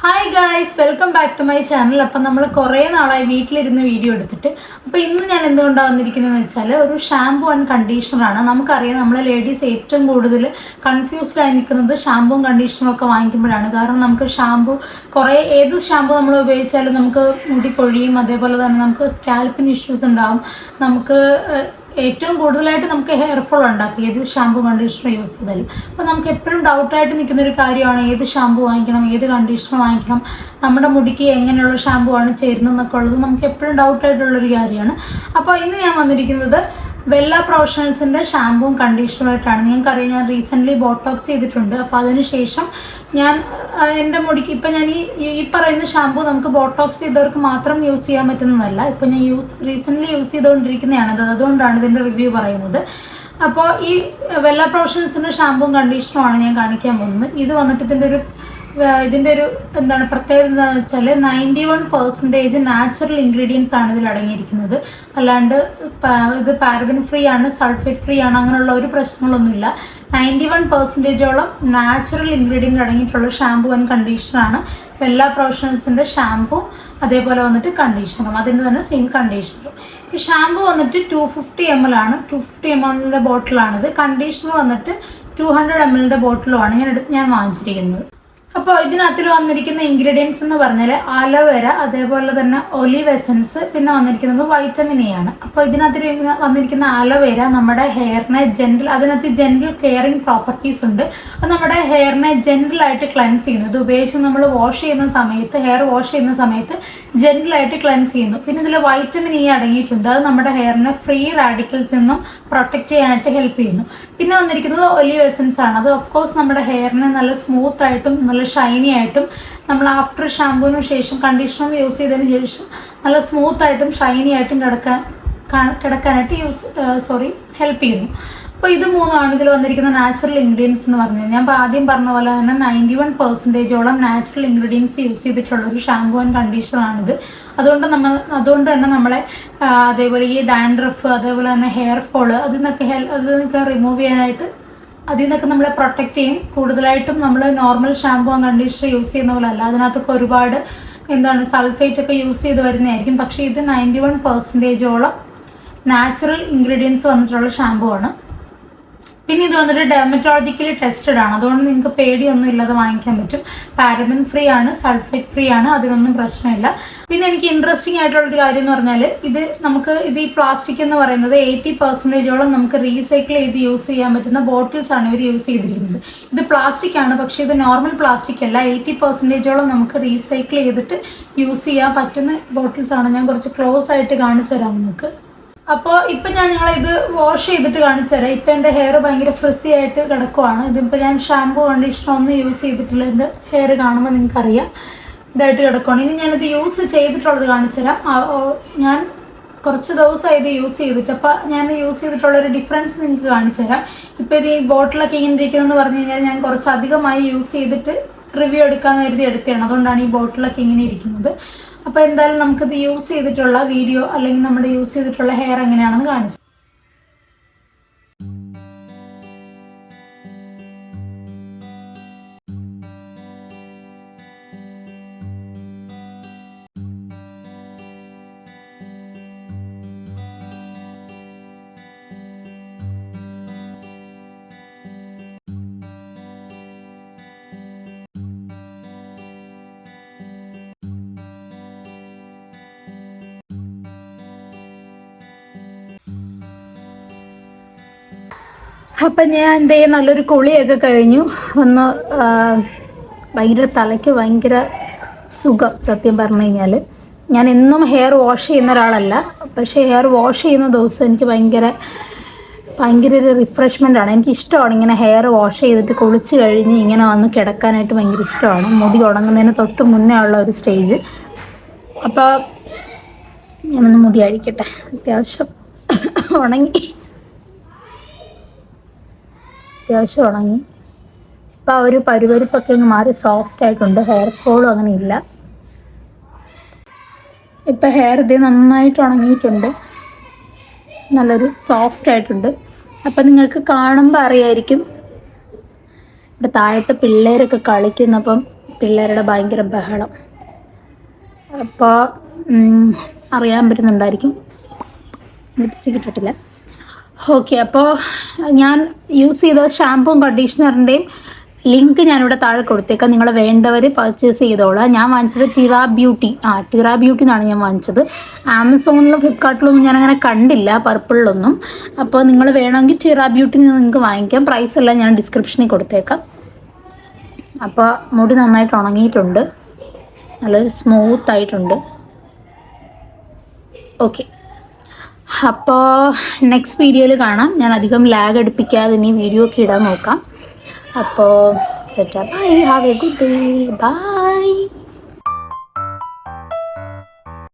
Hi guys, welcome back to my channel. അപ്പം നമ്മൾ കുറേ നാളായി വീട്ടിലിരുന്ന് വീഡിയോ എടുത്തിട്ട് അപ്പോൾ ഇന്ന് ഞാൻ എന്തുകൊണ്ടാണ് വന്നിരിക്കുന്നതെന്ന് വെച്ചാൽ ഒരു ഷാമ്പൂ ആൻഡ് കണ്ടീഷണറാണ്. നമുക്കറിയാം നമ്മൾ ലേഡീസ് ഏറ്റവും കൂടുതൽ കൺഫ്യൂസ്ഡ് ആയി നിൽക്കുന്നത് ഷാമ്പൂവും കണ്ടീഷണറും ഒക്കെ വാങ്ങിക്കുമ്പോഴാണ്. കാരണം നമുക്ക് ഏത് ഷാമ്പൂ നമ്മൾ ഉപയോഗിച്ചാലും നമുക്ക് മുടി കൊഴിയും, അതേപോലെ തന്നെ നമുക്ക് സ്കാൽപ്പിന് ഇഷ്യൂസ് ഉണ്ടാവും. നമുക്ക് ഏറ്റവും കൂടുതലായിട്ട് നമുക്ക് ഹെയർ ഫോൾ ഉണ്ടാക്കും ഏത് ഷാമ്പൂ കണ്ടീഷണർ യൂസ് ചെയ്താലും. അപ്പോൾ നമുക്ക് എപ്പോഴും ഡൗട്ടായിട്ട് നിൽക്കുന്ന ഒരു കാര്യമാണ് ഏത് ഷാമ്പൂ വാങ്ങിക്കണം, ഏത് കണ്ടീഷണർ വാങ്ങിക്കണം, നമ്മുടെ മുടിക്ക് എങ്ങനെയുള്ള ഷാമ്പൂ ആണ് ചേരുന്നതെന്നൊക്കെ ഉള്ളത് നമുക്ക് എപ്പോഴും ഡൗട്ടായിട്ടുള്ളൊരു കാര്യമാണ്. അപ്പോൾ ഇന്ന് ഞാൻ വന്നിരിക്കുന്നത് വെല്ല പ്രൊഫഷണൽസിൻ്റെ ഷാമ്പൂവും കണ്ടീഷണറായിട്ടാണ്. നിങ്ങൾക്കറിയാം, ഞാൻ റീസെൻ്റ്ലി ബോട്ടോക്സ് ചെയ്തിട്ടുണ്ട്. അപ്പോൾ അതിനുശേഷം ഞാൻ എൻ്റെ മുടിക്ക് ഇപ്പം ഞാൻ ഈ പറയുന്ന ഷാമ്പൂ നമുക്ക് ബോട്ടോക്സ് ചെയ്തവർക്ക് മാത്രം യൂസ് ചെയ്യാൻ പറ്റുന്നതല്ല. ഇപ്പം ഞാൻ റീസെൻ്റ്ലി യൂസ് ചെയ്തുകൊണ്ടിരിക്കുന്നതാണത്, അതുകൊണ്ടാണ് ഇതിൻ്റെ റിവ്യൂ പറയുന്നത്. അപ്പോൾ ഈ വെല്ല പ്രൊഫഷണൽസിൻ്റെ ഷാമ്പൂവും കണ്ടീഷണറുമാണ് ഞാൻ കാണിക്കാൻ പോകുന്നത്. ഇത് വന്നിട്ട് ഇതിൻ്റെ ഒരു പ്രത്യേകത എന്താണെന്ന് വെച്ചാൽ 91% നാച്ചുറൽ ഇൻഗ്രീഡിയൻസ് ആണ് ഇതിൽ അടങ്ങിയിരിക്കുന്നത്. അല്ലാണ്ട് ഇത് പാരബൻ ഫ്രീ ആണ്, സൾഫേറ്റ് ഫ്രീ ആണ്, അങ്ങനെയുള്ള ഒരു പ്രശ്നങ്ങളൊന്നുമില്ല. 91%ഓളം നാച്ചുറൽ ഇൻഗ്രീഡിയൻ്റ് അടങ്ങിയിട്ടുള്ള ഷാമ്പൂ ആൻഡ് കണ്ടീഷണറാണ് വെല്ല പ്രൊഫഷണൽസിൻ്റെ ഷാമ്പൂ. അതേപോലെ വന്നിട്ട് കണ്ടീഷണറും അതിൻ്റെ തന്നെ സെയിം കണ്ടീഷണറും. ഈ ഷാമ്പൂ വന്നിട്ട് 250 ml ആണ്, 250 ml ബോട്ടിലാണിത്. കണ്ടീഷണർ വന്നിട്ട് 200 ml ബോട്ടിലുമാണ് ഞാൻ വാങ്ങിച്ചിരിക്കുന്നത്. അപ്പോൾ ഇതിനകത്തിൽ വന്നിരിക്കുന്ന ഇൻഗ്രീഡിയൻസ് എന്ന് പറഞ്ഞാൽ അലോവേര, അതേപോലെ തന്നെ ഒലിവ് എസൻസ്, പിന്നെ വന്നിരിക്കുന്നത് വൈറ്റമിൻ എ ആണ്. അപ്പോൾ ഇതിനകത്തിൽ വന്നിരിക്കുന്ന അലോവേര നമ്മുടെ ഹെയറിനെ അതിനകത്ത് ജെന്റിൽ കെയറിങ് പ്രോപ്പർട്ടീസ് ഉണ്ട്. അത് നമ്മുടെ ഹെയറിനെ ജെന്റിലായിട്ട് ക്ലെൻസ് ചെയ്യുന്നു. ഇത് ഉപയോഗിച്ച് നമ്മൾ ഹെയർ വാഷ് ചെയ്യുന്ന സമയത്ത് ജെന്റിലായിട്ട് ക്ലെൻസ് ചെയ്യുന്നു. പിന്നെ ഇതിൽ വൈറ്റമിൻ ഇ അടങ്ങിയിട്ടുണ്ട്. അത് നമ്മുടെ ഹെയറിനെ ഫ്രീ റാഡിക്കൽസിൽ നിന്നും പ്രൊട്ടക്റ്റ് ചെയ്യാനായിട്ട് ഹെൽപ്പ് ചെയ്യുന്നു. പിന്നെ വന്നിരിക്കുന്നത് ഒലിവ് എസൻസ് ആണ്. അത് ഓഫ് കോഴ്സ് നമ്മുടെ ഹെയറിനെ നല്ല സ്മൂത്ത് ആയിട്ടും നല്ല ഷൈനി ആയിട്ടും നമ്മൾ ആഫ്റ്റർ ഷാമ്പൂവിന് ശേഷം കണ്ടീഷണർ യൂസ് ചെയ്തതിന് ശേഷം നല്ല സ്മൂത്ത് ആയിട്ടും ഷൈനി ആയിട്ടും കിടക്കാനായിട്ട് ഹെൽപ്പ് ചെയ്യുന്നു. അപ്പോൾ ഇത് മൂന്നുമാണ് ഇതിൽ വന്നിരിക്കുന്ന നാച്ചുറൽ ഇൻഗ്രീഡിയൻസ് എന്ന് പറഞ്ഞാൽ. ഞാൻ ആദ്യം പറഞ്ഞ പോലെ തന്നെ 91%ഓളം നാച്ചുറൽ ഇൻഗ്രീഡിയൻസ് യൂസ് ചെയ്തിട്ടുള്ള ഒരു ഷാമ്പൂ ആൻഡ് കണ്ടീഷണറാണിത്. അതുകൊണ്ട് തന്നെ നമ്മളെ അതേപോലെ ഈ ഡാൻഡ്രഫ്, അതേപോലെ തന്നെ ഹെയർ ഫോള് അതിനൊക്കെ റിമൂവ് ചെയ്യാനായിട്ട് അതിൽ നിന്നൊക്കെ നമ്മളെ പ്രൊട്ടക്റ്റ് ചെയ്യും. കൂടുതലായിട്ടും നമ്മൾ normal shampoo and conditioner use ചെയ്യുന്ന പോലെ അല്ല, അതിനകത്തൊക്കെ ഒരുപാട് സൾഫേറ്റ് ഒക്കെ യൂസ് ചെയ്ത് വരുന്നതായിരിക്കും. പക്ഷേ ഇത് 91%ഓളം നാച്ചുറൽ ഇൻഗ്രീഡിയൻസ് വന്നിട്ടുള്ള ഷാമ്പൂ ആണ്. പിന്നെ ഇത് വന്നിട്ട് ഡെർമറ്റോളജിക്കലി ടെസ്റ്റഡ് ആണ്. അതുകൊണ്ട് നിങ്ങൾക്ക് പേടിയൊന്നും ഇല്ലാതെ വാങ്ങിക്കാൻ പറ്റും. പാരബൻ ഫ്രീ ആണ്, സൾഫേറ്റ് ഫ്രീ ആണ്, അതിനൊന്നും പ്രശ്നമില്ല. പിന്നെ എനിക്ക് ഇൻട്രസ്റ്റിംഗ് ആയിട്ടുള്ളൊരു കാര്യം എന്ന് പറഞ്ഞാൽ ഇത് ഈ പ്ലാസ്റ്റിക് എന്ന് പറയുന്നത് 80%ഓളം നമുക്ക് റീസൈക്കിൾ ചെയ്ത് യൂസ് ചെയ്യാൻ പറ്റുന്ന ബോട്ടിൽസ് ആണ് ഇവർ യൂസ് ചെയ്തിരിക്കുന്നത്. ഇത് പ്ലാസ്റ്റിക് ആണ്, പക്ഷേ ഇത് നോർമൽ പ്ലാസ്റ്റിക് അല്ല. 80%ഓളം നമുക്ക് റീസൈക്കിൾ ചെയ്തിട്ട് യൂസ് ചെയ്യാൻ പറ്റുന്ന ബോട്ടിൽസ് ആണ്. ഞാൻ കുറച്ച് ക്ലോസ് ആയിട്ട് കാണിച്ചു തരാം നിങ്ങൾക്ക്. അപ്പോൾ ഇപ്പം ഞാൻ നിങ്ങളിത് വാഷ് ചെയ്തിട്ട് കാണിച്ചു തരാം. ഇപ്പം എൻ്റെ ഹെയർ ഭയങ്കര ഫ്രിസി ആയിട്ട് കിടക്കുവാണ്. ഇതിപ്പോൾ ഞാൻ ഷാമ്പൂ കണ്ടീഷണർ ഒന്നും യൂസ് ചെയ്തിട്ടില്ല. എൻ്റെ ഹെയർ കാണുമ്പോൾ നിങ്ങൾക്കറിയാം ഇതായിട്ട് കിടക്കുവാണ്. ഇനി ഞാനിത് യൂസ് ചെയ്തിട്ടുള്ളത് കാണിച്ചു തരാം. ഞാൻ കുറച്ച് ദിവസമായി ഇത് യൂസ് ചെയ്തിട്ട്. അപ്പോൾ ഞാൻ യൂസ് ചെയ്തിട്ടുള്ളൊരു ഡിഫറൻസ് നിങ്ങൾക്ക് കാണിച്ചു തരാം. ഇപ്പോൾ ഇത് ഈ ബോട്ടിലൊക്കെ ഇങ്ങനെ ഇരിക്കുന്നതെന്ന് പറഞ്ഞു കഴിഞ്ഞാൽ ഞാൻ കുറച്ച് അധികമായി യൂസ് ചെയ്തിട്ട് റിവ്യൂ എടുക്കാമെന്ന് കരുതി എടുത്തതാണ്. അതുകൊണ്ടാണ് ഈ ബോട്ടിലൊക്കെ ഇങ്ങനെ ഇരിക്കുന്നത്. അപ്പോൾ എന്തായാലും നമുക്കിത് യൂസ് ചെയ്തിട്ടുള്ള വീഡിയോ അല്ലെങ്കിൽ നമ്മുടെ യൂസ് ചെയ്തിട്ടുള്ള ഹെയർ എങ്ങനെയാണെന്ന് കാണിച്ചു. അപ്പം ഞാൻ നല്ലൊരു കുളിയൊക്കെ കഴിഞ്ഞു തലയ്ക്ക് ഭയങ്കര സുഖം. സത്യം പറഞ്ഞു കഴിഞ്ഞാൽ ഞാൻ എന്നും ഹെയർ വാഷ് ചെയ്യുന്ന ഒരാളല്ല, പക്ഷേ ഹെയർ വാഷ് ചെയ്യുന്ന ദിവസം എനിക്ക് ഭയങ്കര ഒരു റിഫ്രഷ്മെൻ്റ് ആണ്. എനിക്കിഷ്ടമാണ് ഇങ്ങനെ ഹെയർ വാഷ് ചെയ്തിട്ട് കുളിച്ച് കഴിഞ്ഞ് ഇങ്ങനെ വന്ന് കിടക്കാനായിട്ട് ഭയങ്കര ഇഷ്ടമാണ്. മുടി ഉണങ്ങുന്നതിന് തൊട്ട് മുന്നേ ഉള്ള ഒരു സ്റ്റേജ്. അപ്പോൾ ഞാനൊന്ന് മുടി അഴിക്കട്ടെ. അത്യാവശ്യം ഉണങ്ങി. ഇപ്പോൾ ആ ഒരു പരുപരിപ്പൊക്കെ അങ്ങ് മാറി സോഫ്റ്റ് ആയിട്ടുണ്ട്. ഹെയർ ഫോളും അങ്ങനെ ഇല്ല. ഇപ്പം ഹെയർ നന്നായിട്ട് ഉണങ്ങിയിട്ടുണ്ട്, നല്ലൊരു സോഫ്റ്റ് ആയിട്ടുണ്ട്. അപ്പം നിങ്ങൾക്ക് കാണുമ്പോൾ അറിയായിരിക്കും ഇവിടെ താഴത്തെ പിള്ളേരൊക്കെ കളിക്കുന്നപ്പം പിള്ളേരുടെ ഭയങ്കര ബഹളം. അപ്പോൾ അറിയാൻ പറ്റുന്നുണ്ടായിരിക്കും, ലിപ്സ്റ്റിക് ഇട്ടിട്ടില്ല. ഓക്കെ, അപ്പോൾ ഞാൻ യൂസ് ചെയ്ത ഷാമ്പുവും കണ്ടീഷണറിൻ്റെയും ലിങ്ക് ഞാനിവിടെ താഴെ കൊടുത്തേക്കാം. നിങ്ങൾ വേണ്ടവർ പർച്ചേസ് ചെയ്തോളാം. ഞാൻ വാങ്ങിച്ചത് ടിറ ബ്യൂട്ടി എന്നാണ് ഞാൻ വാങ്ങിച്ചത്. ആമസോണിലും ഫ്ലിപ്കാർട്ടിലൊന്നും ഞാനങ്ങനെ കണ്ടില്ല, പർപ്പിളിലൊന്നും. അപ്പോൾ നിങ്ങൾ വേണമെങ്കിൽ ടിറ ബ്യൂട്ടി നിങ്ങൾക്ക് വാങ്ങിക്കാം. പ്രൈസ് എല്ലാം ഞാൻ ഡിസ്ക്രിപ്ഷനിൽ കൊടുത്തേക്കാം. അപ്പോൾ മുടി നന്നായിട്ട് ഉണങ്ങിയിട്ടുണ്ട്, നല്ലൊരു സ്മൂത്ത് ആയിട്ടുണ്ട്. ഓക്കെ, അപ്പോൾ നെക്സ്റ്റ് വീഡിയോയിൽ കാണാം. ഞാൻ അധികം ലാഗ് അടുപ്പിക്കാതെ ഇനി വീഡിയോ ഒക്കെ ഇടാൻ നോക്കാം. അപ്പോൾ bye, have a good day, by.